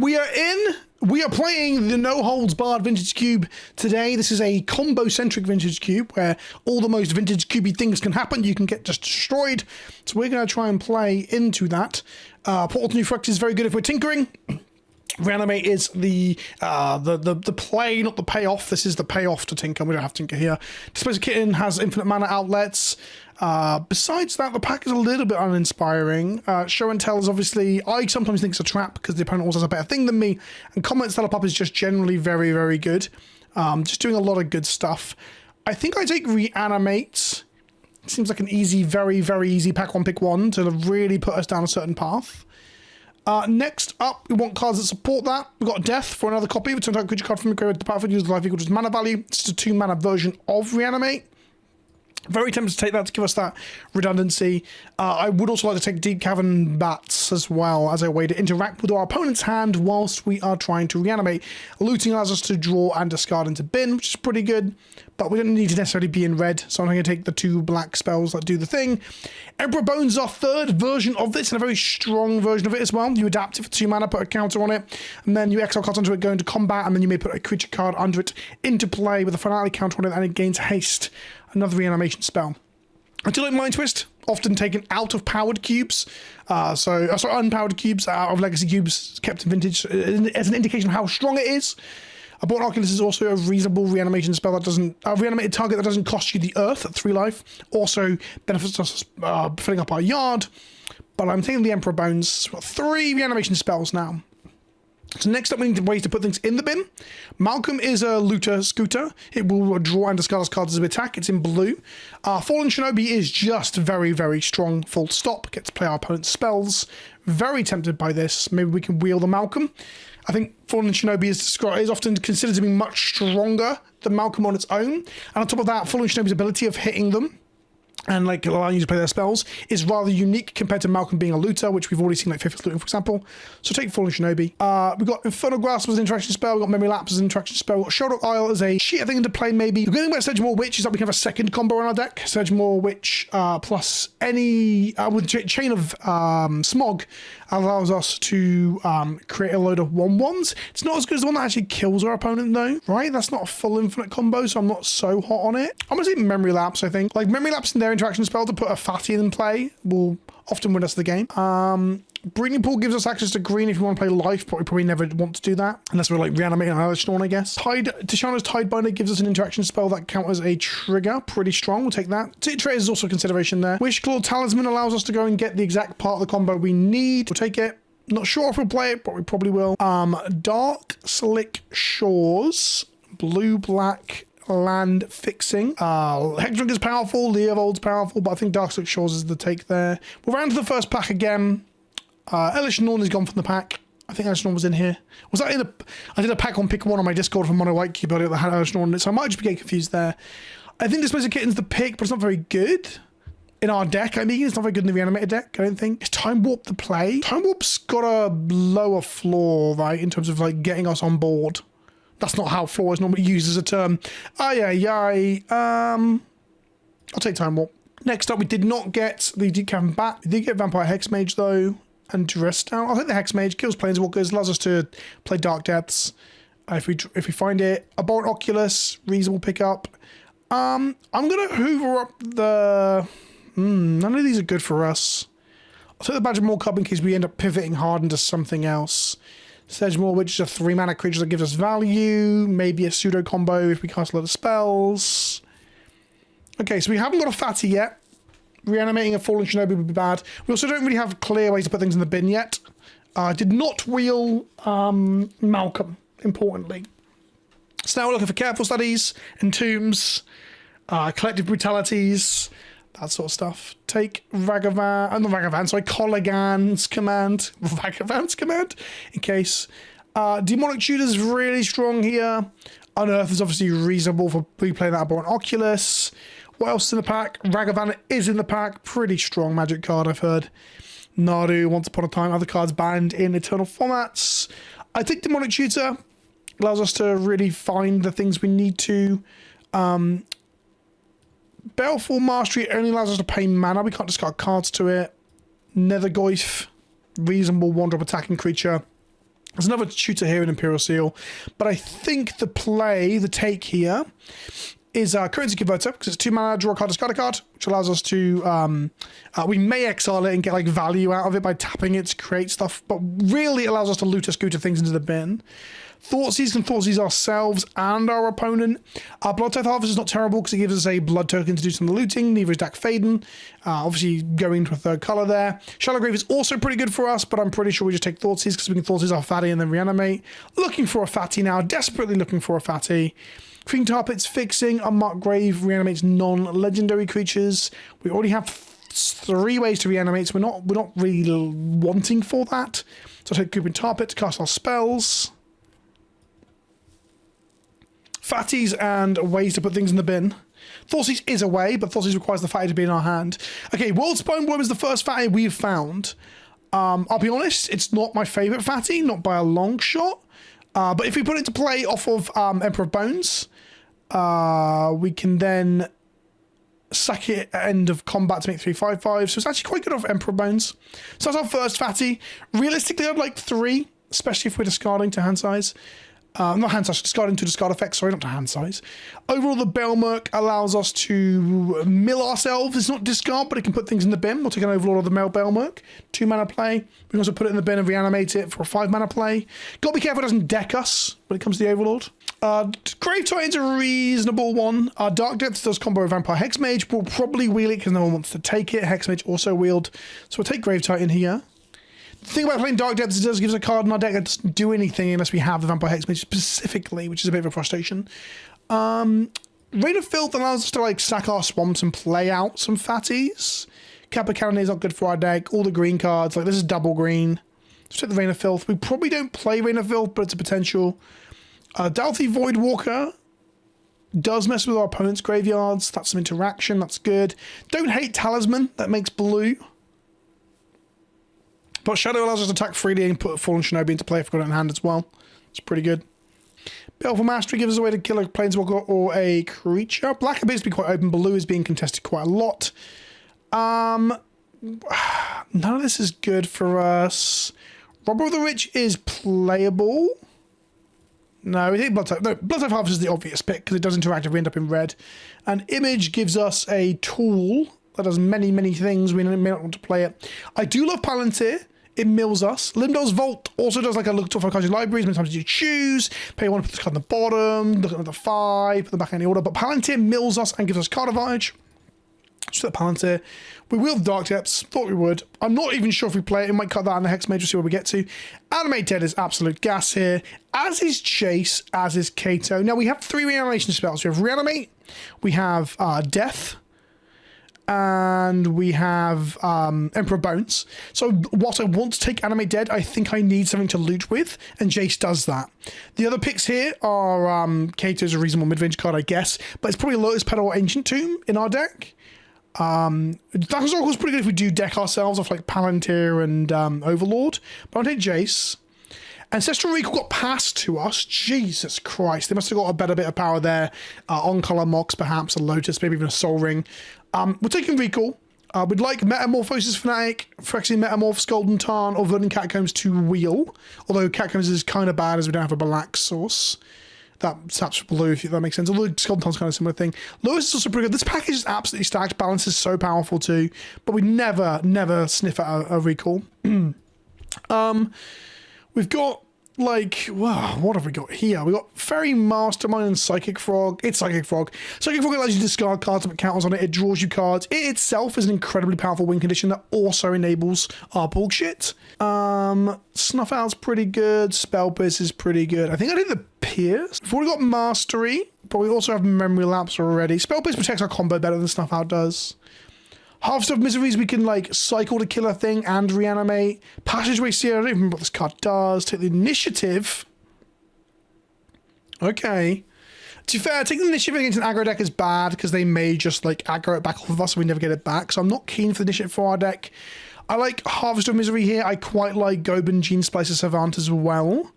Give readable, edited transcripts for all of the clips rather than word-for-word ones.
We are playing the No Holds Barred Vintage Cube today. This is a combo-centric Vintage Cube where all the most Vintage Cubey things can happen. You can get just destroyed. So we're going to try and play into that. Portal to New Flux is very good if we're tinkering. Reanimate is the play, not the payoff. This is the payoff to tinker. We don't have tinker here. Displacer Kitten has infinite mana outlets. Besides that, the pack is a little bit uninspiring. Show and Tell is obviously, I sometimes think it's a trap because the opponent also has a better thing than me. And Comment Telepop is just generally very, very good. Just doing a lot of good stuff. I think I take Reanimate. It seems like an easy, very, very easy pack one, pick one to really put us down a certain path. Next up, we want cards that support that. We've got Death for another copy. Return target creature card from the graveyard to the battlefield, use the life equal to its mana value. It's a 2-mana version of Reanimate. Very tempted to take that to give us that redundancy. I would also like to take Deep Cavern Bats as well as a way to interact with our opponent's hand whilst we are trying to reanimate. Looting allows us to draw and discard into bin, which is pretty good, but we don't need to necessarily be in red, so I'm going to take the 2 black spells that do the thing. Emperor Bones is our third version of this, and a very strong version of it as well. You adapt it for 2 mana, put a counter on it, and then you exile cards onto it, go into combat, and then you may put a creature card under it into play with a finality counter on it, and it gains haste. Another reanimation spell. I do like Mind Twist, often taken out of powered cubes. Sorry, unpowered cubes out of legacy cubes kept in vintage as an indication of how strong it is. Abort Oculus is also a reasonable reanimation spell that doesn't reanimated target that doesn't cost you the earth at 3 life. Also benefits us filling up our yard. But I'm taking the Emperor Bones. We've got 3 reanimation spells now. So next up, we need ways to put things in the bin. Malcolm is a looter scooter. It will draw and discard cards as we attack. It's in blue. Fallen Shinobi is just very, very strong. Full stop. Gets to play our opponent's spells. Very tempted by this. Maybe we can wheel the Malcolm. I think Fallen Shinobi is often considered to be much stronger than Malcolm on its own. And on top of that, Fallen Shinobi's ability of hitting them and like allowing you to play their spells is rather unique compared to Malcolm being a looter, which we've already seen like Fifth looting, for example. So take Fallen Shinobi. We've got Infernal Grasp as an interaction spell. We've got Memory Lapse as an interaction spell. We've got Shoulder Isle as a shit thing to play maybe. The good thing about Sedgemoor Witch is that we can have a second combo on our deck. Sedgemoor Witch plus any, with Chain of Smog allows us to create a load of 1/1s. It's not as good as the one that actually kills our opponent though, right? That's not a full infinite combo, so I'm not so hot on it. I'm gonna say Memory Lapse, I think. Like Memory Lapse in their interaction spell to put a fatty in play will often win us the game. Breeding Pool gives us access to green if you want to play life, but we probably never want to do that unless we're like reanimating an Elisnorn, I guess. Tishana's Tidebinder gives us an interaction spell that counts as a trigger. Pretty strong, we'll take that. Titrate is also a consideration there. Wishclaw Talisman allows us to go and get the exact part of the combo we need. We'll take it. Not sure if we'll play it, but we probably will. Dark Slick Shores, blue-black land fixing. Hexdrink is powerful, Leovold's powerful, but I think Dark Slick Shores is the take there. We'll round to the first pack again. Elisnorn is gone from the pack. I think Elisnorn was in here. Was that in a... I did a pack on pick one on my Discord from Mono White Cube earlier that had Elisnorn in it, so I might just be getting confused there. I think Displacer Kitten's the pick, but it's not very good. In our deck, I mean. It's not very good in the reanimated deck, I don't think. Is Time Warp the play? Time Warp's got a lower floor, right, in terms of like getting us on board. That's not how floor is normally used as a term. I'll take Time Warp. Next up, we did not get the Deep Cavern Bat. We did get Vampire Hexmage, though, and Dressed Down. I'll take the Hexmage. Kills Planeswalkers, allows us to play Dark Depths. If we find it. Abhorrent Oculus, reasonable pickup. I'm going to hoover up the... none of these are good for us. I'll take the Badger Maw Cub in case we end up pivoting hard into something else. Sedgemoor, which is a 3-mana creature that gives us value. Maybe a pseudo combo if we cast a lot of spells. Okay, so we haven't got a fatty yet. Reanimating a Fallen Shinobi would be bad. We also don't really have clear ways to put things in the bin yet. Did not wheel Malcolm, importantly. So now we're looking for Careful Studies, Entombs, Collective Brutalities, that sort of stuff. Take Kolaghan's Command. Ragavan's Command, in case. Demonic Tutor's really strong here. Unearth is obviously reasonable for replaying that Abhorrent Oculus. What else is in the pack? Ragavan is in the pack. Pretty strong magic card, I've heard. Nadu, Once Upon a Time. Other cards banned in Eternal formats. I think Demonic Tutor allows us to really find the things we need to. Baleful Mastery only allows us to pay mana. We can't discard cards to it. Nethergoyf, reasonable 1-drop attacking creature. There's another shooter here in Imperial Seal, but I think the take here is Currency Converter, because it's 2 mana, draw a card, discard a card, which allows us to, we may exile it and get like value out of it by tapping it to create stuff, but really it allows us to looter-scooter things into the bin. Thoughtseize can Thoughtseize ourselves and our opponent. Our Blood Tithe Harvest is not terrible because it gives us a blood token to do some of the looting, neither is Dak Faden. Obviously going to a third colour there. Shallow Grave is also pretty good for us, but I'm pretty sure we just take Thoughtseize because we can Thoughtseize our Fatty and then reanimate. Looking for a Fatty now, desperately looking for a Fatty. Creaking Tarpet's fixing. Unmarked Grave reanimates non-legendary creatures. We already have 3 ways to reanimate, so we're not really wanting for that. So I take Creaking Tarpet to cast our spells. Fatties and ways to put things in the bin. Thoughtseize is a way, but Thoughtseize requires the fatty to be in our hand. Okay, Worldspine Worm is the first fatty we've found. I'll be honest, it's not my favourite fatty, not by a long shot. But if we put it to play off of Emperor of Bones, we can then sack it at end of combat to make 3/5/5. So it's actually quite good off Emperor of Bones. So that's our first fatty. Realistically, I'd like 3, especially if we're discarding to hand size. Not hand size, discarding to discard effects, sorry, not to hand size. Overall, the Belmerk allows us to mill ourselves. It's not discard, but it can put things in the bin. We'll take an Overlord of the Belmerk. 2 mana play. We can also put it in the bin and reanimate it for a 5 mana play. Got to be careful it doesn't deck us when it comes to the Overlord. Grave Titan's a reasonable one. Dark Depths does combo with Vampire Hexmage. We'll probably wheel it because no one wants to take it. Hexmage also wheeled. So we'll take Grave Titan here. The thing about playing Dark Depths is it does give us a card in our deck that doesn't do anything unless we have the Vampire Hexmage specifically, which is a bit of a frustration. Rain of Filth allows us to like sack our swamps and play out some fatties. Kappa Cannoneer is not good for our deck. All the green cards, like this is double green. Let's take the Rain of Filth. We probably don't play Rain of Filth, but it's a potential. Dalthy Voidwalker does mess with our opponent's graveyards. That's some interaction. That's good. Don't hate Talisman. That makes blue. But Shadow allows us to attack freely and put Fallen Shinobi into play if we've got it in hand as well. It's pretty good. Baleful Mastery gives us a way to kill a Planeswalker or a creature. Black appears to be quite open. Blue is being contested quite a lot. None of this is good for us. Robber of the Rich is playable. No, we think Blood Tithe. No, Blood Tithe Harvest is the obvious pick because it does interact if we end up in red. And Image gives us a tool that does many, many things. We may not want to play it. I do love Palantir. It mills us. Limdol's Vault also does like a look for card libraries. Many times you choose. Pay 1, put this card on the bottom. Look at the 5. Put them back in the order. But Palantir mills us and gives us card advantage. So that Palantir. We will have Dark Depths. Thought we would. I'm not even sure if we play it. We might cut that in the Hexmage. We'll see where we get to. Animate Dead is absolute gas here. As is Chase. As is Kato. Now we have 3 reanimation spells. We have Reanimate. We have Death. And we have Emperor Bones. So whilst I want to take Animate Dead, I think I need something to loot with, and Jace does that. The other picks here are Kato's a reasonable mid-range card, I guess, but it's probably Lotus Petal or Ancient Tomb in our deck. That's also pretty good if we do deck ourselves off like Palantir and Overlord, but I'll take Jace. Ancestral Recall got passed to us. Jesus Christ. They must have got a better bit of power there. On-color Mox, perhaps, a Lotus, maybe even a Soul Ring. We're taking Recall. We'd like Metamorphosis Fanatic, Phyrexian Metamorph, Golden Tarn, or Verdant Catacombs to wheel. Although Catacombs is kind of bad as we don't have a black source. That's blue, if that makes sense. Although Golden Tarn's kind of a similar thing. Lewis is also pretty good. This package is absolutely stacked. Balance is so powerful too. But we never sniff at a Recall. We've got, like, wow, what have we got here? We've got Fairy Mastermind and Psychic Frog. It's Psychic Frog. Psychic Frog allows you to discard cards to put counters on it. It draws you cards. It itself is an incredibly powerful win condition that also enables our bullshit. Snuff Out's pretty good. Spell Pierce is pretty good. I think I did the Pierce. We've already got Mastery, but we also have Memory Lapse already. Spell Pierce protects our combo better than Snuff Out does. Harvest of Miseries, we can like cycle to kill a thing and reanimate. Passageway Seer, I don't even remember what this card does. Take the Initiative. Okay. To be fair, taking the Initiative against an aggro deck is bad because they may just like aggro it back off of us and we never get it back. So I'm not keen for the Initiative for our deck. I like Harvest of Misery here. I quite like Goban Gene Splicer Savant as well.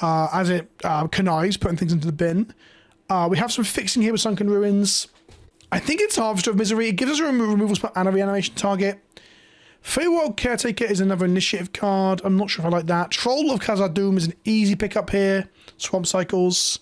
As it connives, putting things into the bin. We have some fixing here with Sunken Ruins. I think it's Harvest of Misery. It gives us a removal spell and a reanimation target. Feywild Caretaker is another initiative card. I'm not sure if I like that. Troll of Khazad-dûm is an easy pickup here. Swamp Cycles.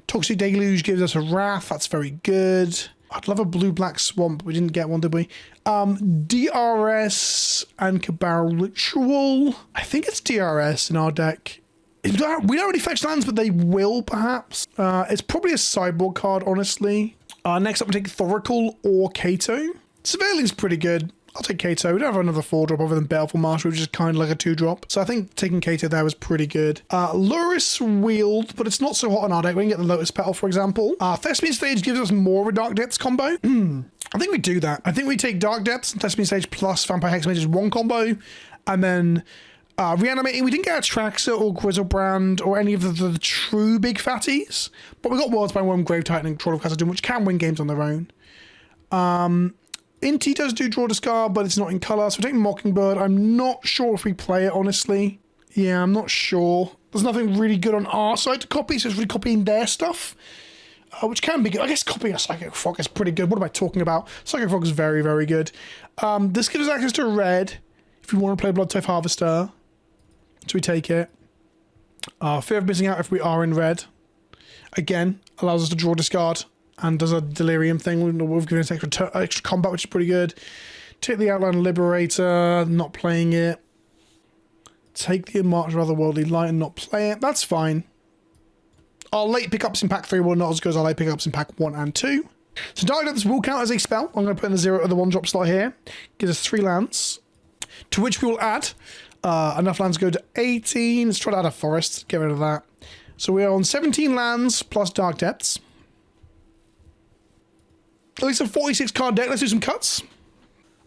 Toxic Deluge gives us a Wrath. That's very good. I'd love a blue-black swamp. We didn't get one, did we? DRS and Cabal Ritual. I think it's DRS in our deck. We don't really fetch lands, but they will, perhaps. It's probably a sideboard card, honestly. Next up, we take Thoracle or Kato. Surveilling's pretty good. I'll take Kato. We don't have another 4-drop other than Baleful Master, which is kind of like a 2-drop. So I think taking Kato there was pretty good. Luris Wield, but it's not so hot on our deck. We can get the Lotus Petal, for example. Thespian Stage gives us more of a Dark Depths combo. I think we do that. I think we take Dark Depths and Thespian Stage plus Vampire Hexmage as one combo. And then Reanimating. We didn't get Atraxa or Grizzlebrand or any of the true big fatties. But we got Worldspine Worm, Grave Titan, and Troll of Khazad-dûm, which can win games on their own. Inti does do draw discard, but it's not in colour. So we're taking Mockingbird. I'm not sure if we play it, honestly. Yeah, I'm not sure. There's nothing really good on our side to copy, so it's really copying their stuff, which can be good. I guess copying a Psychic Frog is pretty good. What am I talking about? Psychic Frog is very, very good. This gives us access to red if we want to play Bloodtithe Harvester. So we take it. Fear of missing out if we are in red. Again, allows us to draw discard. And does a delirium thing. We've given it extra combat, which is pretty good. Take the Outline Liberator, not playing it. Take the March of Otherworldly Light and not play it. That's fine. Our late pickups in pack 3 were not as good as our late pickups in pack 1 and 2. So Dark Depths will count as a spell. I'm going to put in the 0 of the 1-drop slot here. Gives us 3 lands. To which we will add enough lands to go to 18. Let's try to add a forest. Get rid of that. So we are on 17 lands plus Dark Depths. At least a 46 card deck. Let's do some cuts.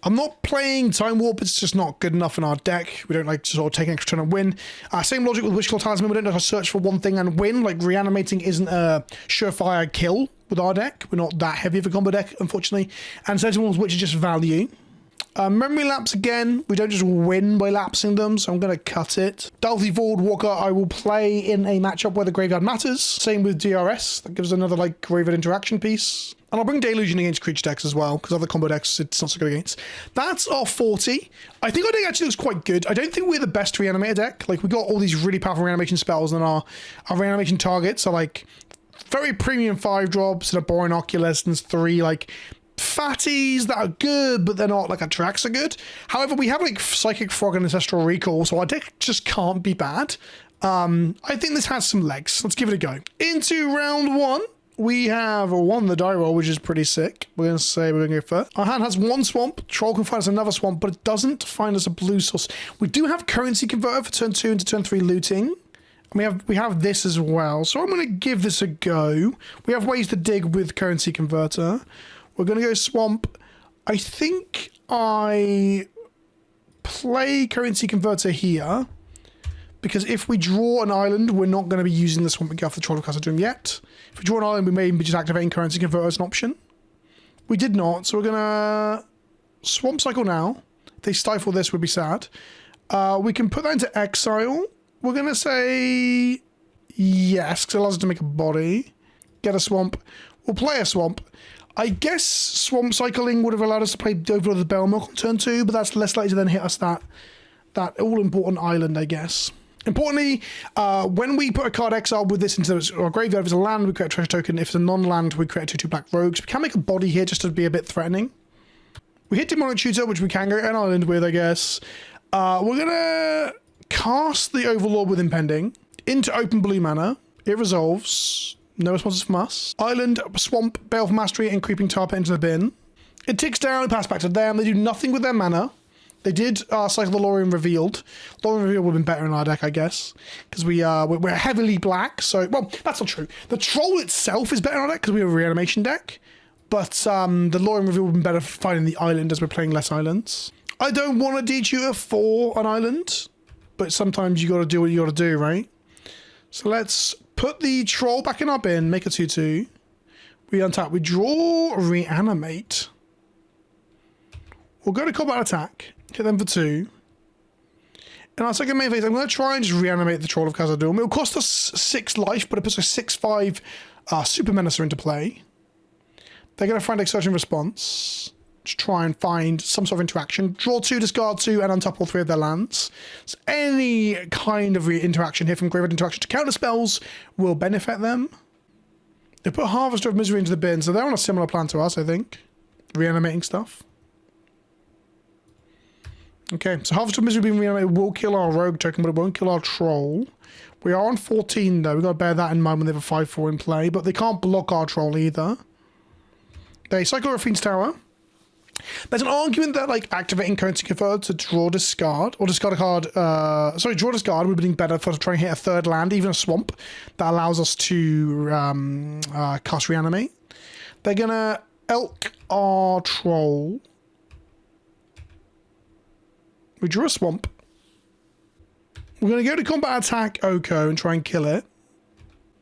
I'm not playing Time Warp. It's just not good enough in our deck. We don't like to sort of take an extra turn and win. Same logic with Wishclaw Talisman. We don't know how to search for one thing and win. Like Reanimating isn't a surefire kill with our deck. We're not that heavy of a combo deck, unfortunately. And Sentinels, which is just value. Memory Lapse again. We don't just win by lapsing them, so I'm going to cut it. Dalthy Forward Walker I will play in a matchup where the graveyard matters. Same with DRS. That gives another like graveyard interaction piece. And I'll bring Delusion against creature decks as well, because other combo decks it's not so good against. That's our 40. I think our deck actually looks quite good. I don't think we're the best reanimator deck. Like, we got all these really powerful reanimation spells, and our reanimation targets are like very premium 5-drops and a boring Oculus, and 3 like fatties that are good, but they're not like Atraxa good. However, we have like Psychic Frog and Ancestral Recall, so our deck just can't be bad. I think this has some legs. Let's give it a go. Into round 1. We have won the die roll, which is pretty sick. We're going to say we're going to go first. Our hand has 1 swamp. Troll can find us another swamp, but it doesn't find us a blue source. We do have Currency Converter for turn 2 into turn 3 looting. And we have this as well. So I'm going to give this a go. We have ways to dig with Currency Converter. We're going to go swamp. I think I play Currency Converter here. Because if we draw an island, we're not going to be using the swamp we get off the Troll of Khazad-dûm yet. If we draw an island, we may be just activating Currency Converter as an option. We did not, so we're going to Swamp Cycle now. If they stifle this, we'd be sad. We can put that into exile. We're going to say yes, because it allows us to make a body. Get a swamp. We'll play a swamp. I guess Swamp Cycling would have allowed us to play Overlord of the Bellmilk on turn 2, but that's less likely to then hit us that all-important island, I guess. Importantly, when we put a card exile with this into our graveyard, if it's a land, we create a treasure token. If it's a non-land, we create 2/2 black rogues. We can make a body here just to be a bit threatening. We hit Demonic Tutor, which we can go an island with, I guess. We're going to cast the Overlord with Impending into open blue mana. It resolves. No responses from us. Island, Swamp, Baleful Mastery, and Creeping Tar Pit into the bin. It ticks down and passes back to them. They do nothing with their mana. They did cycle the Lorien Revealed. Lorien Revealed would have been better in our deck, I guess. Because we're heavily black, so... Well, that's not true. The Troll itself is better in our deck because we have a Reanimation deck. But the Lorien Revealed would have been better for finding the island as we're playing less islands. I don't want to detutor for an island. But sometimes you got to do what you got to do, right? So let's put the Troll back in our bin. Make a 2/2. We untap. We draw Reanimate. We'll go to combat attack. Hit them for 2. In our second main phase, I'm going to try and just reanimate the Troll of Khazad-dûm. It'll cost us 6 life, but it puts a 6/5 Super Menacer into play. They're going to find Exertion Response. to try and find some sort of interaction. Draw 2, discard 2, and untap all 3 of their lands. So any kind of interaction here from graveyard interaction to counter spells will benefit them. They put Harvester of Misery into the bin, so they're on a similar plan to us, I think. Reanimating stuff. Okay, so Harvester of Misery being reanimated will kill our Rogue token, but it won't kill our Troll. We are on 14, though. We've got to bear that in mind when they have a 5-4 in play, but they can't block our Troll either. They cycle Raffine's Tower. There's an argument that like activating Currency Converter to draw discard, or discard a card, draw discard would have been better for trying to hit a 3rd land, even a swamp, that allows us to cast Reanimate. They're going to Elk our Troll. We drew a swamp. We're going to go to combat attack Oko and try and kill it.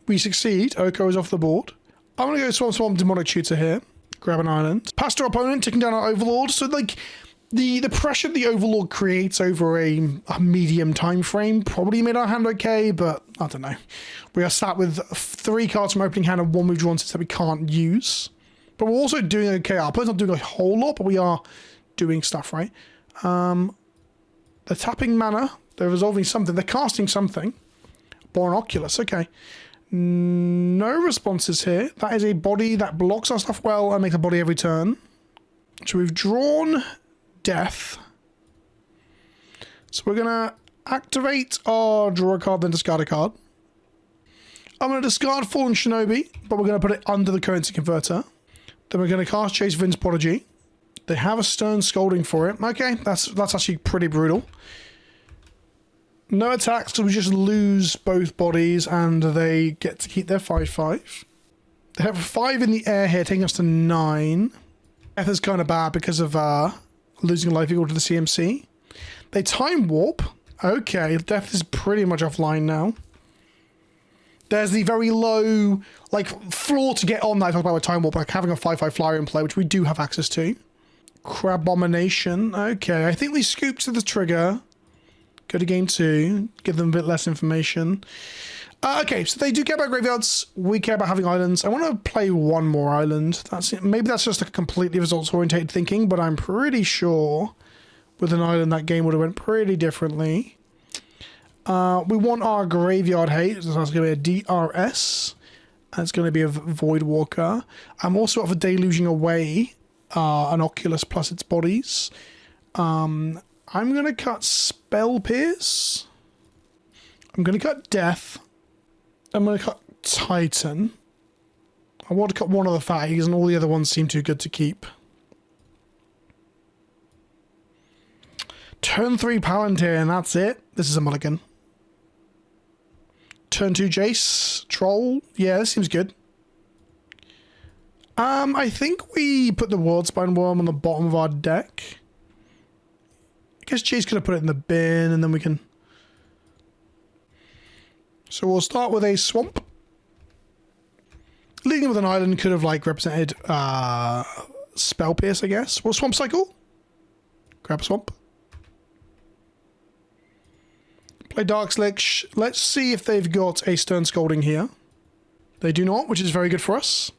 We succeed. Oko is off the board. I'm going to go Swamp Demonic Tutor here. Grab an island. Past our opponent, taking down our Overlord. So, like, the pressure the Overlord creates over a medium time frame probably made our hand okay, but I don't know. We are sat with 3 cards from opening hand and 1 we've drawn since that we can't use. But we're also doing okay. Our opponent's not doing a whole lot, but we are doing stuff, right? They're tapping mana. They're resolving something. They're casting something. Born Oculus. Okay. No responses here. That is a body that blocks our stuff well and makes a body every turn. So we've drawn Death. So we're going to activate our draw a card, then discard a card. I'm going to discard Fallen Shinobi, but we're going to put it under the Currency Converter. Then we're going to cast Chase Vin's Prodigy. They have a Stern Scolding for it. Okay, that's actually pretty brutal. No attacks, so we just lose both bodies and they get to keep their 5/5. They have a 5 in the air here, taking us to 9. Death is kind of bad because of losing life equal to the CMC. They Time Warp. Okay, Death is pretty much offline now. There's the very low, like, floor to get on that I talked about with Time Warp, like having a 5/5 flyer in play, which we do have access to. Crabomination. Okay, I think we scoop to the trigger. Go to game 2. Give them a bit less information. Okay, so they do care about graveyards. We care about having islands. I want to play one more island. That's it. Maybe that's just a completely results-oriented thinking, but I'm pretty sure with an island that game would have went pretty differently. We want our Graveyard Hate. So that's going to be a DRS. And it's going to be a Void Walker. I'm also up for Deluging Away an Oculus plus its bodies. I'm going to cut Spell Pierce. I'm going to cut Death. I'm going to cut Titan. I want to cut one of the fatties, and all the other ones seem too good to keep. Turn 3 Palantir, and that's it. This is a mulligan. Turn 2 Jace. Troll. Yeah, this seems good. I think we put the Worldspine Worm on the bottom of our deck. I guess Jace could have put it in the bin, and then we can... So we'll start with a Swamp. Leading with an island could have, like, represented Spell Pierce, I guess. We'll Swamp Cycle. Grab a Swamp. Play Dark Slick. Let's see if they've got a Stern Scolding here. They do not, which is very good for us.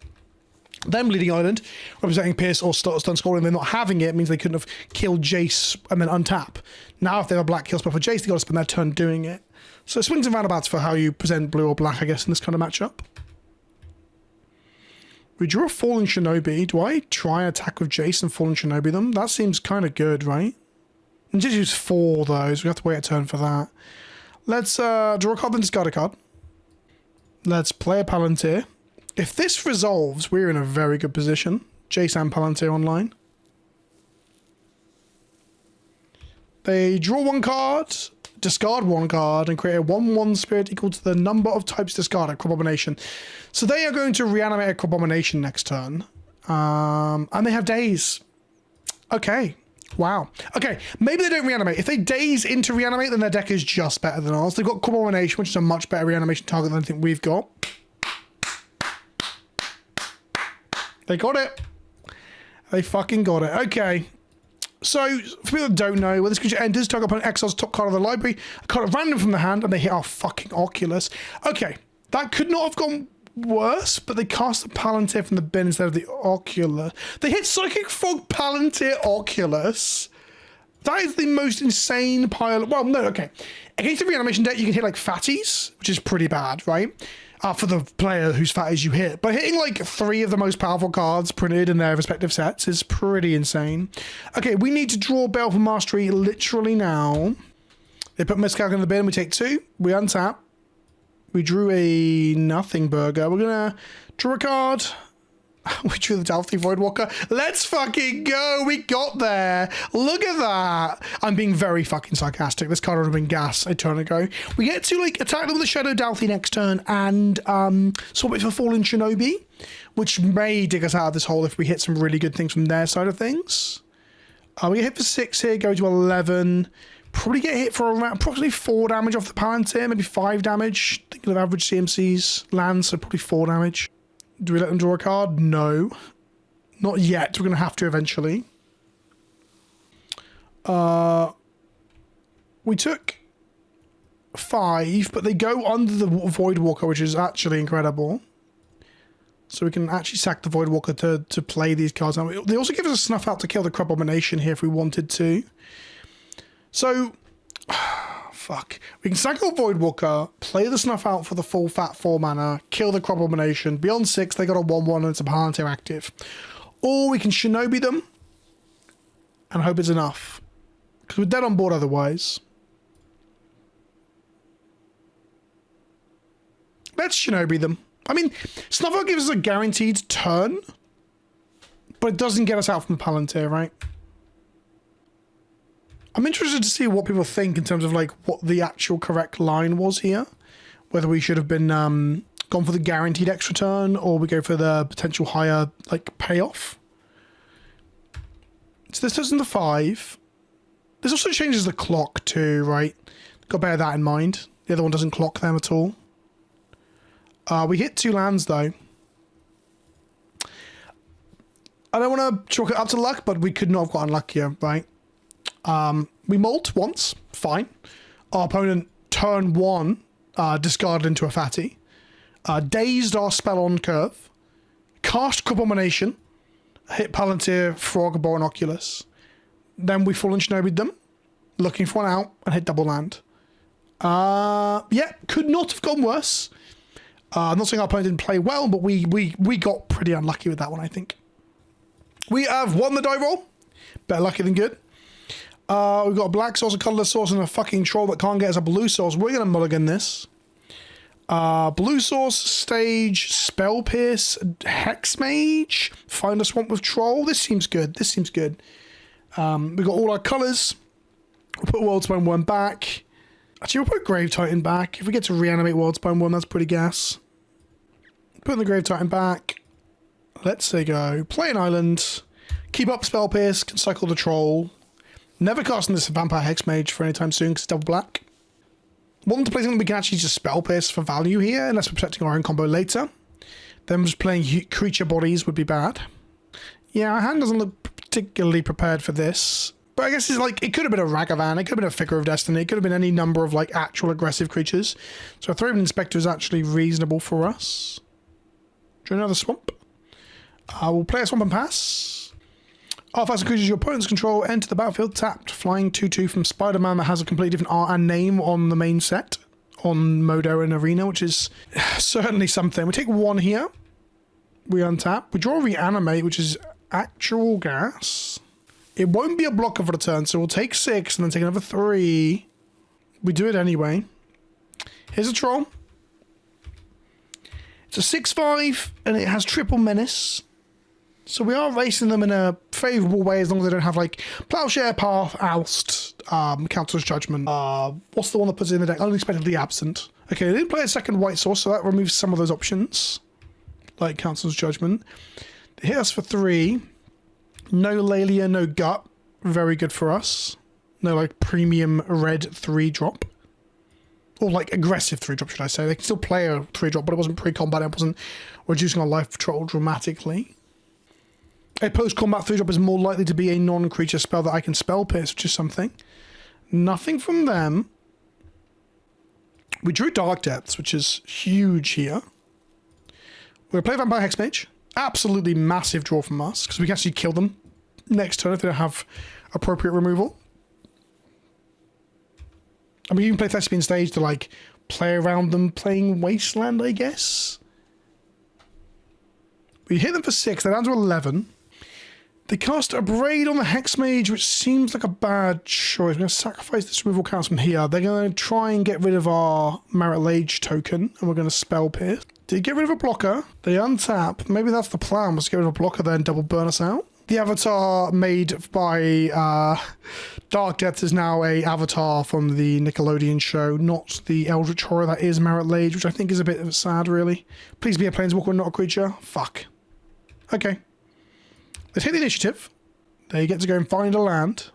Them leading island, representing Pierce or Stun Scolding, they're not having it, means they couldn't have killed Jace and then untap. Now if they have a black kill spell for Jace, they've got to spend their turn doing it. So swings and roundabouts for how you present blue or black, I guess, in this kind of matchup. We drew a Fallen Shinobi. Do I try attack with Jace and Fallen Shinobi them? That seems kind of good, right? And just use 4 though, so we have to wait a turn for that. Let's draw a card, then discard a card. Let's play a Palantir. If this resolves, we're in a very good position. Jace and Palantir online. They draw 1 card, discard 1 card, and create a 1/1 spirit equal to the number of types discarded. Crabomination. So they are going to reanimate a Crabomination next turn. And they have days. Okay. Wow. Okay, maybe they don't reanimate. If they daze into reanimate, then their deck is just better than ours. They've got Crabomination, which is a much better reanimation target than I think we've got. They got it. They fucking got it. Okay. So, for people that don't know, when this creature enters, target opponent exiles top card of the library, a card at random from the hand, and they hit our fucking Oculus. Okay. That could not have gone worse, but they cast the Palantir from the bin instead of the Oculus. They hit Psychic Fog, Palantir, Oculus. That is the most insane pile. Well, no, okay. Against the reanimation deck, you can hit like fatties, which is pretty bad, right? For the player whose fatties you hit. But hitting like 3 of the most powerful cards printed in their respective sets is pretty insane. Okay, we need to draw Baleful Mastery literally now. They put Miscalc in the bin, we take 2, we untap. We drew a nothing burger. We're gonna draw a card. We drew the Dalthy Voidwalker. Let's fucking go. We got there. Look at that. I'm being very fucking sarcastic. This card would have been gas a turn ago. We get to like attack them with a Shadow Dalthy next turn and swap it for Fallen Shinobi, which may dig us out of this hole if we hit some really good things from their side of things. We get hit for 6 here, go to 11. Probably get hit for around approximately 4 damage off the Palantir, maybe 5 damage. Thinking of average CMC's lands, so probably 4 damage. Do we let them draw a card? No. Not yet. We're going to have to eventually. We took 5, but they go under the Voidwalker, which is actually incredible. So we can actually sack the Voidwalker to play these cards. Now, they also give us a Snuff Out to kill the Abomination here if we wanted to. So, fuck. We can sack the Voidwalker, play the Snuff Out for the full fat 4 mana, kill the Abomination. Beyond 6, they got a 1/1 and it's a Palantir active. Or we can Shinobi them and hope it's enough. Because we're dead on board otherwise. Let's Shinobi them. I mean, Snuff Out gives us a guaranteed turn, but it doesn't get us out from the Palantir, right? I'm interested to see what people think in terms of like what the actual correct line was here. Whether we should have been gone for the guaranteed extra turn or we go for the potential higher like payoff. So this turns into 5. This also changes the clock too, right? Got to bear that in mind. The other one doesn't clock them at all. We hit 2 lands though. I don't want to chalk it up to luck, but we could not have gotten luckier, right? We molt once, fine. Our opponent, turn 1, discarded into a fatty. Dazed our spell on curve. Cast Abomination. Hit Palantir, Frog, Boar, and Oculus. Then we Fallen Shinobi'd them. Looking for one out and hit double land. Yeah, could not have gone worse. I'm not saying our opponent didn't play well, but we got pretty unlucky with that one, I think. We have won the die roll. Better lucky than good. We've got a black source, a colorless source, and a fucking troll that can't get us a blue source. We're going to mulligan this. Blue source, stage, spell pierce, hex mage, find a swamp with troll. This seems good. This seems good. We've got all our colors. We'll put Worldspine Worm back. Actually, we'll put Grave Titan back. If we get to reanimate Worldspine Worm, that's pretty gas. Putting the Grave Titan back. Let's say go. Play an island. Keep up Spell Pierce. Can cycle the troll. Never casting this Vampire Hex Mage for any time soon because it's double black. Want to play something we can actually just Spell Pierce for value here, unless we're protecting our own combo later. Then just playing creature bodies would be bad. Yeah, our hand doesn't look particularly prepared for this. But I guess it's like, it could have been a Ragavan, it could have been a Figure of Destiny, it could have been any number of like actual aggressive creatures. So a Thraben Inspector is actually reasonable for us. Draw another swamp. We'll play a swamp and pass. Artifacts and creatures your opponents control enter the battlefield tapped, flying 2/2 from Spider-Man that has a completely different art and name on the main set, on Modo and Arena, which is certainly something. We take 1 here. We untap. We draw Reanimate, which is actual gas. It won't be a blocker for the turn, so we'll take 6 and then take another 3. We do it anyway. Here's a troll. It's a 6/5, and it has triple menace. So we are racing them in a favourable way as long as they don't have like Plowshare, Path, Oust, Council's Judgment. What's the one that puts it in the deck? Unexpectedly Absent. Okay, they didn't play a second white source, so that removes some of those options. Like Council's Judgment. They hit us for 3. No Lalia, no Gut. Very good for us. No like premium red 3-drop. Or like aggressive 3-drop, should I say. They can still play a 3-drop, but it wasn't pre-combat. It wasn't reducing our life patrol dramatically. A post-combat 3-drop is more likely to be a non-creature spell that I can spell pierce, which is something. Nothing from them. We drew Dark Depths, which is huge here. We're going to play Vampire Hexmage. Absolutely massive draw from us, because we can actually kill them next turn if they don't have appropriate removal. And we even play Thespian Stage to, like, play around them playing Wasteland, I guess. We hit them for 6, they're down to 11. They cast a Braid on the Hexmage, which seems like a bad choice. We're going to sacrifice this removal counts from here. They're going to try and get rid of our Merit Lage token, and we're going to Spell Pierce. Did get rid of a blocker. They untap. Maybe that's the plan, was to get rid of a blocker, then double burn us out. The avatar made by Dark Depths is now a avatar from the Nickelodeon show, not the Eldritch Horror that is Merit Lage, which I think is a bit sad, really. Please be a Planeswalker and not a creature. Fuck. Okay. They take the initiative. They get to go and find a land.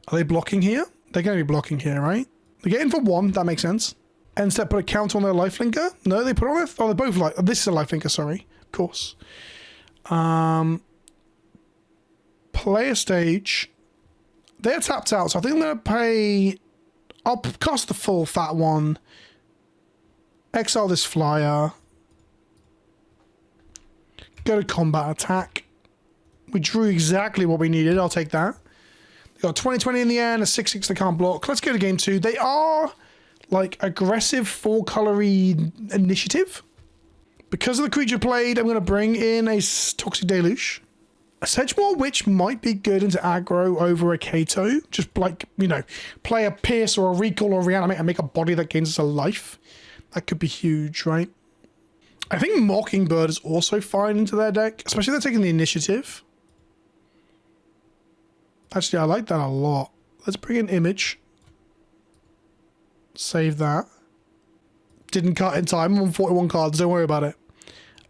Are they blocking here? They're going to be blocking here, right? They get in for 1. That makes sense. End step, put a counter on their lifelinker. No, they put on it. Oh, they're both like. Oh, this is a lifelinker, sorry. Of course. Play a stage. They're tapped out, so I think I'm going to pay. I'll cast the full fat one. Exile this flyer. Go to combat attack. We drew exactly what we needed. I'll take that. They got 20-20 in the end, a 6-6 they can't block. Let's go to game 2. They are like aggressive 4-colory initiative. Because of the creature played, I'm going to bring in a Toxic Deluge. A Sedgemoor Witch might be good into aggro over a Kato. Just like, you know, play a Pierce or a Recall or Reanimate and make a body that gains us a life. That could be huge, right? I think Mockingbird is also fine into their deck, especially if they're taking the initiative. Actually, I like that a lot. Let's bring in Image. Save that. Didn't cut in time. I'm on 41 cards. Don't worry about it.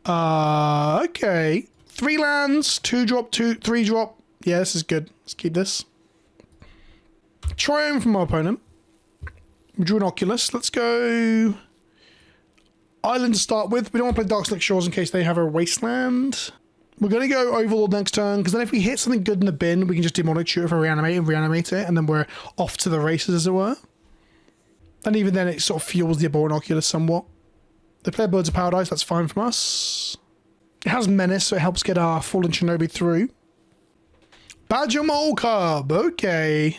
Okay. 3 lands, 2-drop, 3-drop. Yeah, this is good. Let's keep this. Triumph from our opponent. We drew an Oculus. Let's go Island to start with. We don't want to play Darkslick Shores in case they have a Wasteland. We're going to go Overlord next turn, because then if we hit something good in the bin, we can just Demonic Tutor for Reanimate and reanimate it, and then we're off to the races, as it were. And even then, it sort of fuels the Abhorrent Oculus somewhat. They play Birds of Paradise, that's fine from us. It has Menace, so it helps get our Fallen Shinobi through. Badger Mole Cub, okay.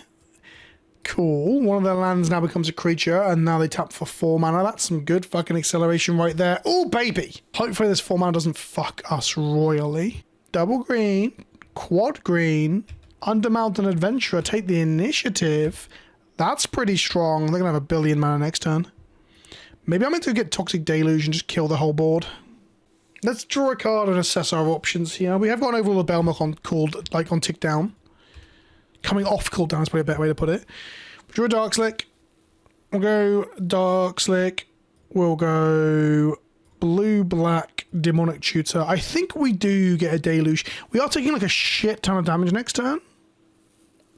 Cool. One of their lands now becomes a creature, and now they tap for 4 mana. That's some good fucking acceleration right there. Oh, baby! Hopefully this 4 mana doesn't fuck us royally. Double green, quad green, Undermountain Adventurer, take the initiative. That's pretty strong. They're going to have a billion mana next turn. Maybe I'm meant to get Toxic Deluge and just kill the whole board. Let's draw a card and assess our options here. We have gone over all the Belmok on tick down. Coming off cooldown is probably a better way to put it. We drew a Darkslick. We'll go Darkslick. We'll go blue-black Demonic Tutor. I think we do get a Deluge. We are taking like a shit ton of damage next turn.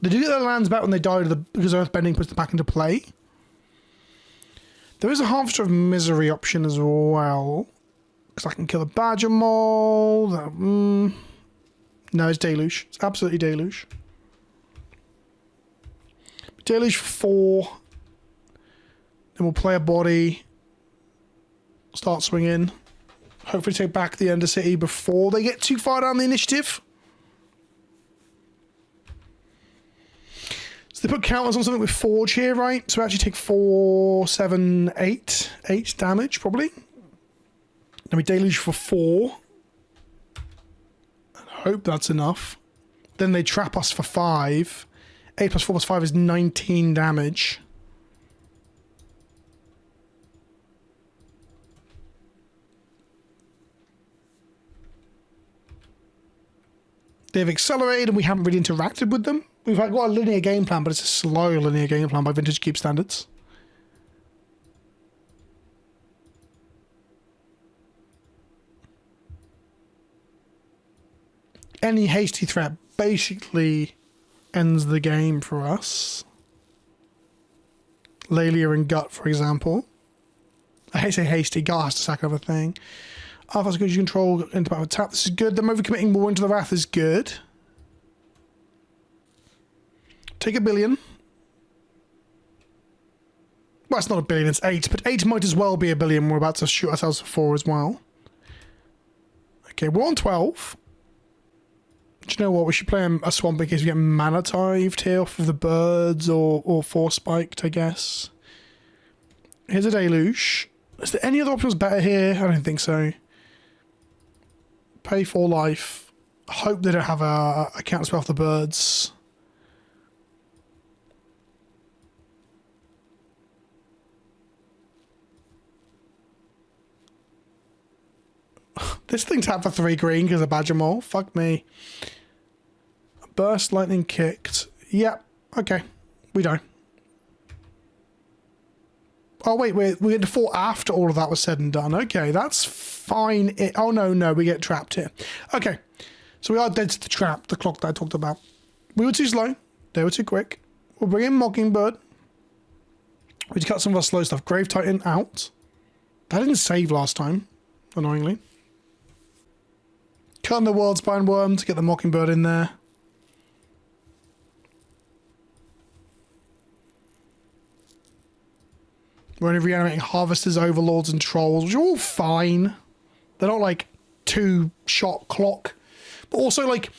They do get their lands back when they die because Earthbending puts them back into play. There is a Harvester of Misery option as well. Because I can kill a Badger Mole. No, it's Deluge. It's absolutely Deluge. Deluge for 4. Then we'll play a body. Start swinging. Hopefully take back the Ender City before they get too far down the initiative. So they put counters on something with Forge here, right? So we actually take 4, 7, 8. 8 damage, probably. Then we Deluge for 4. I hope that's enough. Then they trap us for 5. 8 plus 4 plus 5 is 19 damage. They've accelerated and we haven't really interacted with them. We've got a linear game plan, but it's a slow linear game plan by Vintage Cube standards. Any hasty threat basically ends the game for us. Lalia and Gut, for example. I hate to say hasty. Gut has to sack another thing. Oh, that's good. You control into battle tap. This is good. Them overcommitting more into the Wrath is good. Take a billion. Well, it's not a billion, it's 8. But 8 might as well be a billion. We're about to shoot ourselves for 4 as well. Okay, we're on 12. Do you know what? We should play a swamp because we get mana tithed here off of the birds or force spiked, I guess. Here's a deluge. Is there any other options better here? I don't think so. Pay for life. Hope they don't have a counter spell off the birds. This thing's tapped for 3 green because of Badger Mole. Fuck me. Burst, lightning kicked. Yep. Okay. We don't. Oh, wait. We had to fall after all of that was said and done. Okay. That's fine. Oh, no. We get trapped here. Okay. So we are dead to the trap, the clock that I talked about. We were too slow. They were too quick. We'll bring in Mockingbird. We just cut some of our slow stuff. Grave Titan out. That didn't save last time, annoyingly. Cutting the World Spine Worm to get the Mockingbird in there. We're only reanimating Harvesters, Overlords, and Trolls, which are all fine. They're not like 2-shot clock. But also, like,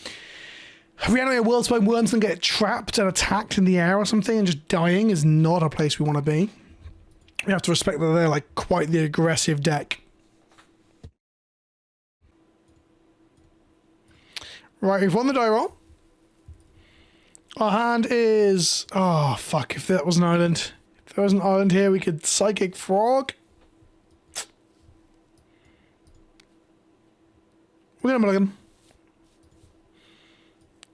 reanimating World Spine Worms and get trapped and attacked in the air or something and just dying is not a place we want to be. We have to respect that they're like quite the aggressive deck. Right, we've won the die roll. Our hand is... Oh, fuck, if that was an island. If there was an island here, we could Psychic Frog. We're gonna mulligan.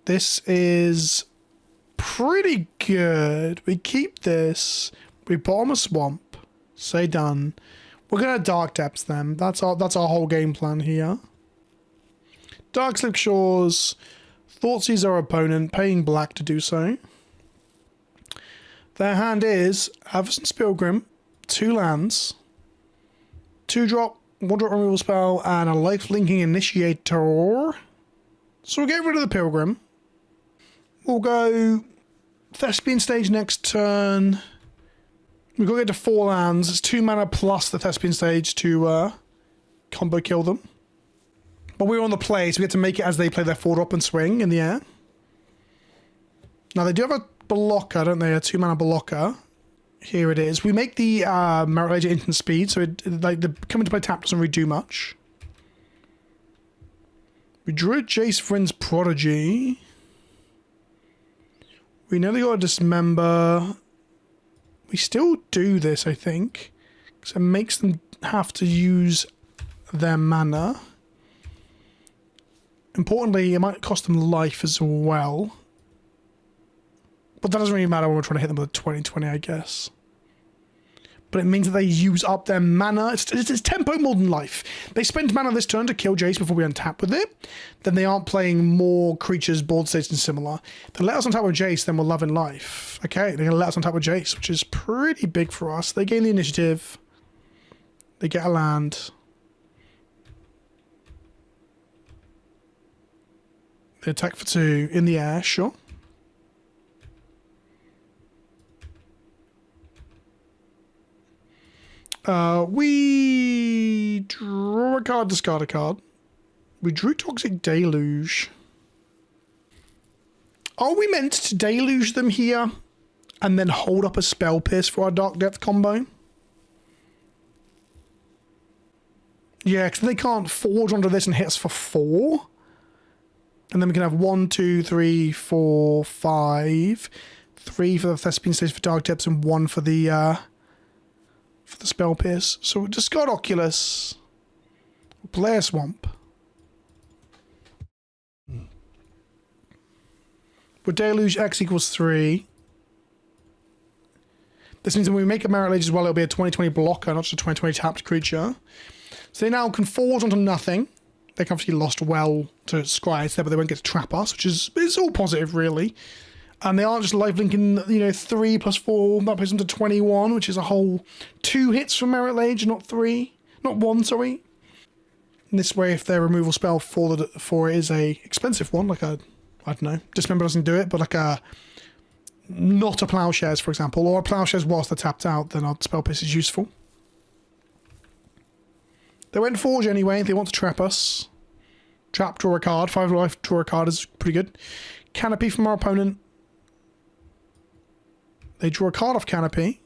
This is pretty good. We keep this. We bottom a swamp. Say done. We're gonna Dark Depths them. That's our whole game plan here. Dark Slip Shores. Thoughtseize our opponent, paying black to do so. Their hand is Avacyn's Pilgrim, 2 lands, 2-drop, 1-drop removal spell, and a life-linking initiator. So we'll get rid of the Pilgrim. We'll go Thespian Stage next turn. We've got to get to 4 lands. It's 2 mana plus the Thespian Stage to combo kill them. But we're on the play, so we have to make it as they play their 4-drop and swing in the air. Now, they do have a blocker, don't they? A 2-mana blocker. Here it is. We make the Merit Ledger instant speed, so like the coming to play tap doesn't really do much. We drew a Jace Vryn's Prodigy. We nearly got a Dismember. We still do this, I think. Because it makes them have to use their mana. Importantly, it might cost them life as well. But that doesn't really matter when we're trying to hit them with a 20/20, I guess. But it means that they use up their mana. It's tempo more than life. They spend mana this turn to kill Jace before we untap with it. Then they aren't playing more creatures, board states, and similar. They let us untap with Jace, then we're loving life. Okay, they're going to let us untap with Jace, which is pretty big for us. They gain the initiative. They get a land. They attack for 2 in the air, sure. We draw a card, discard a card. We drew Toxic Deluge. Are we meant to deluge them here and then hold up a Spell Pierce for our Dark Depth combo? Yeah, because they can't forge onto this and hit us for 4. And then we can have 1, 2, 3, 4, 5. 3 for the Thespian Stage for Dark Depths and 1 for the Spell Pierce. So we'll discard Oculus. We'll play a Swamp. We'll Deluge X equals 3. This means when we make a Merit Ledger as well, it'll be a 20/20 blocker, not just a 20/20 tapped creature. So they now can forge onto nothing. They can obviously lost well to Scry there, but they won't get to trap us, which is it's all positive, really. And they aren't just life linking, 3 plus 4, that puts them to 21, which is a whole 2 hits for Merit Ledger, not 3. Not 1, sorry. And this way, if their removal spell for it is a expensive one, like a, I don't know, Dismember doesn't do it, but like a, not a Plowshares, for example, or a Plowshares whilst they're tapped out, then our Spell Pierce is useful. They went Forge anyway, they want to trap us. Trap, draw a card. 5 life, draw a card is pretty good. Canopy from our opponent. They draw a card off Canopy.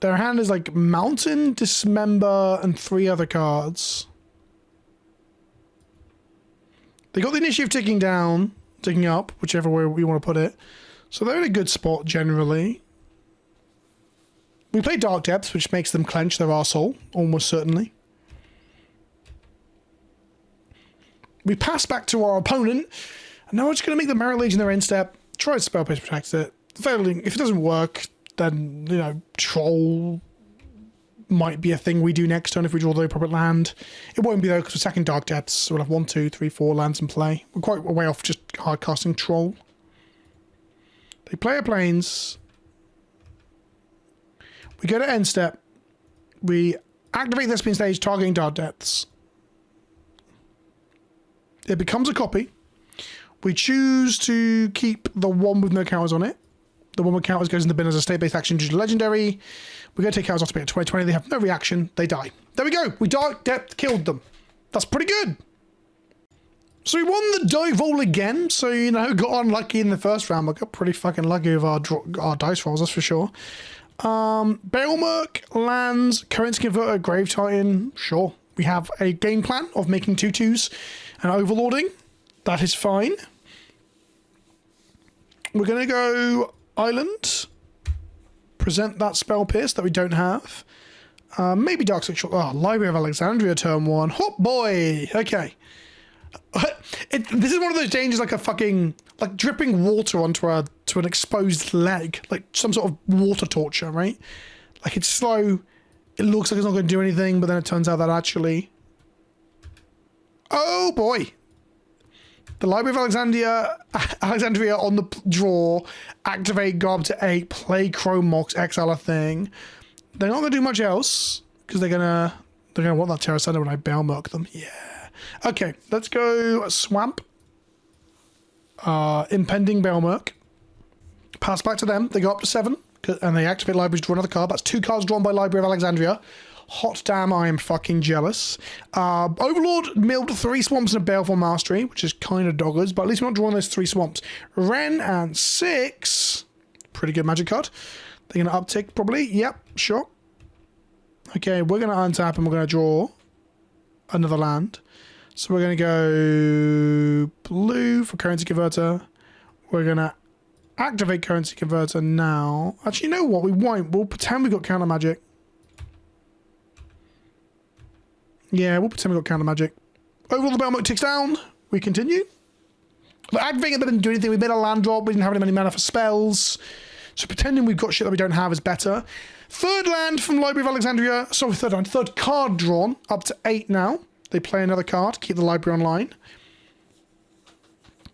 Their hand is like Mountain, Dismember, and 3 other cards. They got the initiative ticking down, ticking up, whichever way we want to put it. So they're in a good spot generally. We play Dark Depths, which makes them clench their arsehole, almost certainly. We pass back to our opponent, and now we're just going to make the Merit Legion their end step. Try to Spell Pierce Protect it. Failing, if it doesn't work, then, you know, Troll might be a thing we do next turn if we draw the appropriate land. It won't be though, because we're sacking Dark Depths, so we'll have 1, 2, 3, 4 lands in play. We're quite a way off just hard casting Troll. They play our Plains. We go to end step. We activate this spin stage, targeting Dark Depths. It becomes a copy. We choose to keep the one with no counters on it. The one with counters goes in the bin as a state-based action due to legendary. We're going to take counters off to make it 2020. They have no reaction. They die. There we go. We Dark Depth killed them. That's pretty good. So we won the dive roll again. So, you know, got unlucky in the first round. We got pretty fucking lucky with our dice rolls, that's for sure. Bailmerk, lands, currency converter, Grave Titan. Sure. We have a game plan of making 2/2s and overlording. That is fine. We're going to go Island. Present that Spell Pierce that we don't have. Maybe Dark Sexual. Oh, Library of Alexandria turn 1. Oh boy. Okay. This is one of those dangers, like a fucking, like dripping water onto an exposed leg, like some sort of water torture, right? Like it's slow. It looks like it's not going to do anything, but then it turns out that actually, oh boy. The Library of Alexandria on the draw, activate, go up to 8, play Chrome Mox, exile a thing. They're not going to do much else because they're gonna want that Terra Center when I Bailmerk them. Yeah. Okay, let's go Swamp. Impending Bailmerk. Pass back to them. They go up to 7 and they activate libraries, draw another card. That's 2 cards drawn by Library of Alexandria. Hot damn, I am fucking jealous. Overlord milled 3 swamps and a Baleful Mastery, which is kind of doggers, but at least we're not drawing those 3 swamps. Ren and 6. Pretty good magic card. They're going to uptick probably. Yep, sure. Okay, we're going to untap and we're going to draw another land. So we're going to go blue for Currency Converter. We're going to activate Currency Converter now. Actually, you know what? We won't. We'll pretend we've got counter magic. Yeah, we'll pretend we've got counter magic. Overall, the Bailmerk ticks down. We continue. But activating it didn't do anything. We made a land drop. We didn't have any mana for spells. So pretending we've got shit that we don't have is better. Third land from Library of Alexandria. Sorry, third card drawn. Up to 8 now. They play another card. Keep the library online.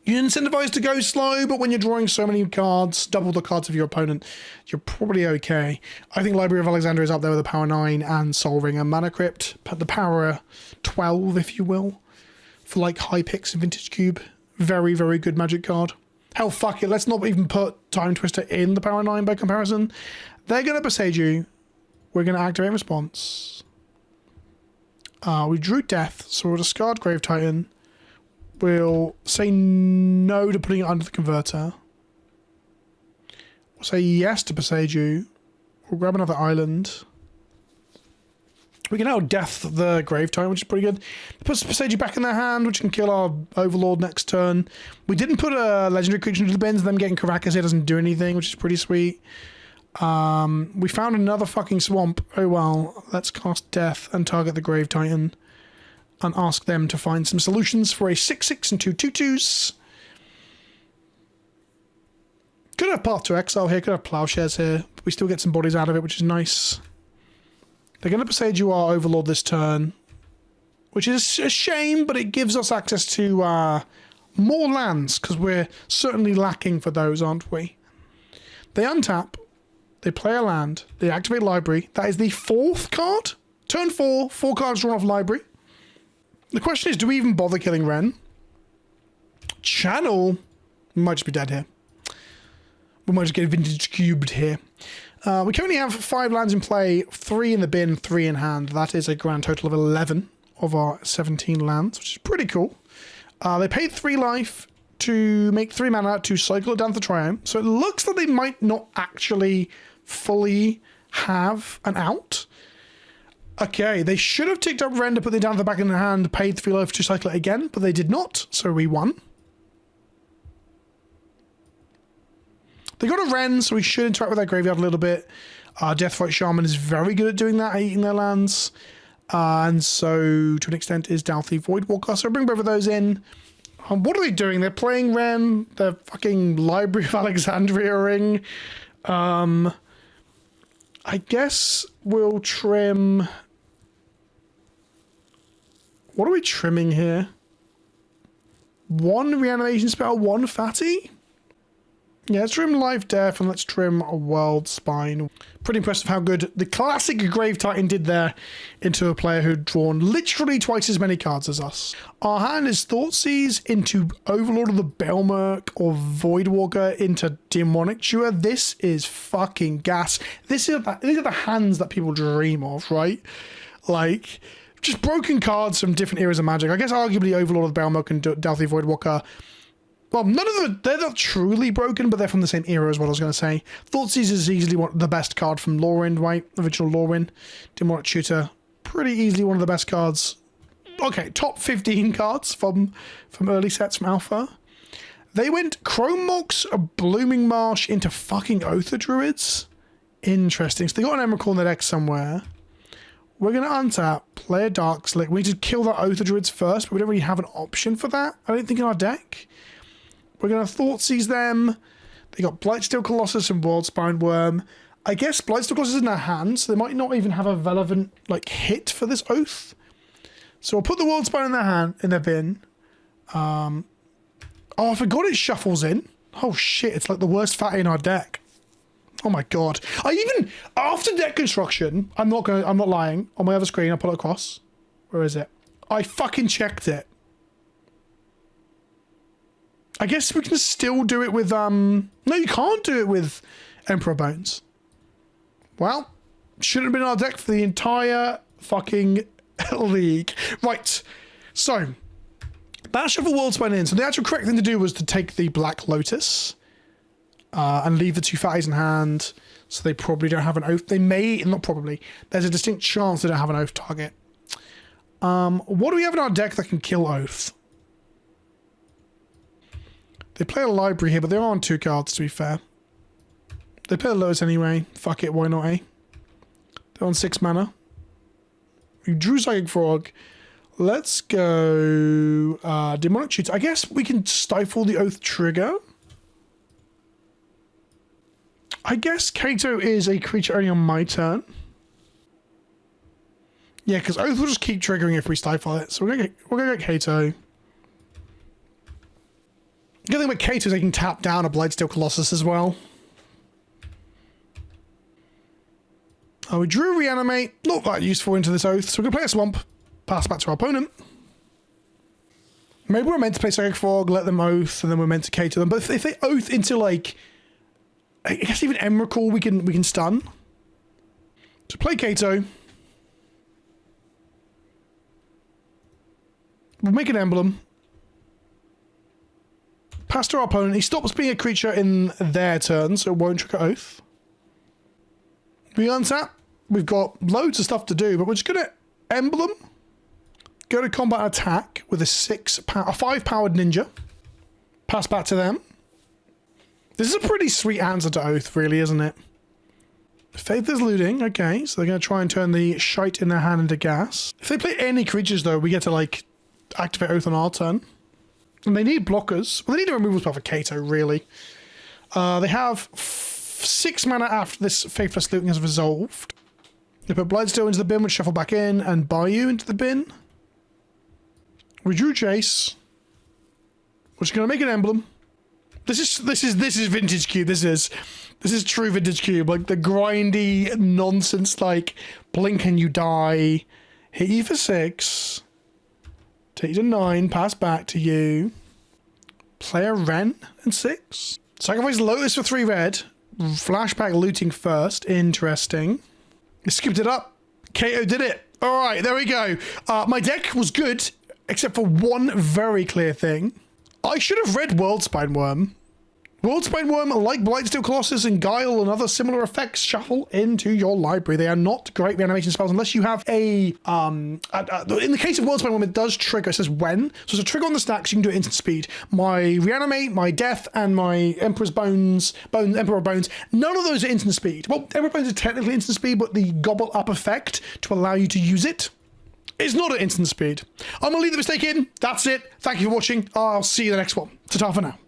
You're incentivized to go slow, but when you're drawing so many cards, double the cards of your opponent, you're probably okay. I think Library of Alexandria is up there with the Power 9 and Soul Ring and Mana Crypt. The Power 12, if you will, for like high picks in Vintage Cube. Very, very good magic card. Hell, fuck it. Let's not even put Time Twister in the Power 9 by comparison. They're going to Presage you. We're going to activate response. We drew Death, so we'll discard Grave Titan. We'll say no to putting it under the converter. We'll say yes to Presage you. We'll grab another island. We can now Death the Grave Titan, which is pretty good. It puts Presage back in their hand, which can kill our Overlord next turn. We didn't put a legendary creature into the bins, them getting Caracas here doesn't do anything, which is pretty sweet. We found another fucking swamp. Oh well, let's cast Death and target the Grave Titan and ask them to find some solutions for a 6/6 and 2 2/2s. Could have Path to Exile here, could have Plowshares here, but we still get some bodies out of it, which is nice. They're going to Presage you our Overlord this turn, which is a shame, but it gives us access to more lands, because we're certainly lacking for those, aren't we? They untap, they play a land, they activate Library. That is the 4th card. Turn 4, 4 cards drawn off Library. The question is, do we even bother killing Ren? Channel. We might just be dead here. We might just get vintage cubed here. We currently have 5 lands in play, 3 in the bin, 3 in hand. That is a grand total of 11 of our 17 lands, which is pretty cool. They paid 3 life to make 3 mana to cycle it down to the triome. So it looks like they might not actually fully have an out. Okay, they should have ticked up Render, put it down to the back of the hand, paid 3 life to cycle it again, but they did not, so we won. They got a Ren, so we should interact with their graveyard a little bit. Deathfight Shaman is very good at doing that, eating their lands. And so, to an extent, is Dalthy Voidwalker. So I bring both of those in. What are they doing? They're playing Ren. They're fucking Library of Alexandria-ing. I guess we'll trim... What are we trimming here? 1 reanimation spell, 1 fatty? Yeah, let's trim Life Death and let's trim a World Spine. Pretty impressive how good the classic Grave Titan did there into a player who'd drawn literally twice as many cards as us. Our hand is Thoughtseize into Overlord of the Belmerk or Voidwalker into Demonic Chewer. This is fucking gas. These are the hands that people dream of, right? Like, just broken cards from different eras of Magic. I guess arguably Overlord of the Belmerk and Dalthy Voidwalker. Well, none of them, they're not truly broken, but they're from the same era as what I was going to say. Thoughtseize is easily the best card from Lorwyn, right? Original Lorwyn. Demonic Tutor, pretty easily one of the best cards. Okay, top 15 cards from early sets from Alpha. They went Chrome Mox, a Blooming Marsh into fucking Oath of Druids. Interesting. So they got an Emrakul in their deck somewhere. We're going to untap, play a Dark Slick. We need to kill that Oath of Druids first, but we don't really have an option for that, I don't think, in our deck. We're going to Thoughtseize them. They got Blightsteel Colossus and Worldspine Worm. I guess Blightsteel Colossus is in their hands, so they might not even have a relevant hit for this Oath. So I'll put the Worldspine in their hand, in their bin. Oh, I forgot it shuffles in. Oh shit, it's like the worst fatty in our deck. Oh my god. I even, after deck construction, I'm not lying. On my other screen, I'll put it across. Where is it? I fucking checked it. I guess we can still do it with, no, you can't do it with Emperor Bones. Well, shouldn't have been in our deck for the entire fucking league. Right, so, that shuffle Worldspine in. So the actual correct thing to do was to take the Black Lotus and leave the 2 fatties in hand. So they probably don't have an Oath. They may, not probably, there's a distinct chance they don't have an Oath target. What do we have in our deck that can kill Oath? They play a library here, but they're on 2 cards, to be fair. They play a Lotus anyway. Fuck it, why not, eh? They're on 6 mana. We drew Psychic Frog. Let's go... Demonic Tutor. I guess we can stifle the Oath trigger. I guess Kato is a creature only on my turn. Yeah, because Oath will just keep triggering if we stifle it. So we're gonna get Kato. The good thing about Kato is they can tap down a Blightsteel Colossus as well. We drew Reanimate. Not that useful into this Oath. So we're going to play a Swamp. Pass back to our opponent. Maybe we're meant to play Psychic Frog, let them Oath, and then we're meant to Kato them. But if they Oath into, I guess even Emrakul we can stun. So play Kato. We'll make an Emblem. Pass to our opponent. He stops being a creature in their turn, so it won't trigger Oath. We untap. We've got loads of stuff to do, but we're just going to Emblem. Go to combat attack with a 5-powered ninja. Pass back to them. This is a pretty sweet answer to Oath, really, isn't it? Faith is looting. Okay, so they're going to try and turn the shite in their hand into gas. If they play any creatures, though, we get to, activate Oath on our turn. And they need blockers. Well, they need a removal spell for Kato, really. They have 6 mana after this Faithless Looting has resolved. They put Blightsteel into the bin, which shuffle back in, and Bayou into the bin. We drew Chase. We're just going to make an Emblem. This is Vintage Cube. This is true Vintage Cube. The grindy nonsense, blink and you die. Hit you for 6. Take you to 9, pass back to you. Play a Ren and 6. Sacrifice Lotus for 3 red. Flashback looting first. Interesting. Skipped it up. KO did it. All right, there we go. My deck was good, except for one very clear thing. I should have read Worldspine Worm. Worldspine Worm, like Blightsteel Colossus and Guile and other similar effects, shuffle into your library. They are not great reanimation spells unless you have a... in the case of Worldspine Worm, it does trigger. It says when. So it's a trigger on the stack, so you can do it instant speed. My Reanimate, my Death, and my Emperor's Bones, Emperor Bones, none of those are instant speed. Well, Emperor Bones is technically instant speed, but the gobble up effect to allow you to use it is not at instant speed. I'm going to leave the mistake in. That's it. Thank you for watching. I'll see you in the next one. Ta-ta for now.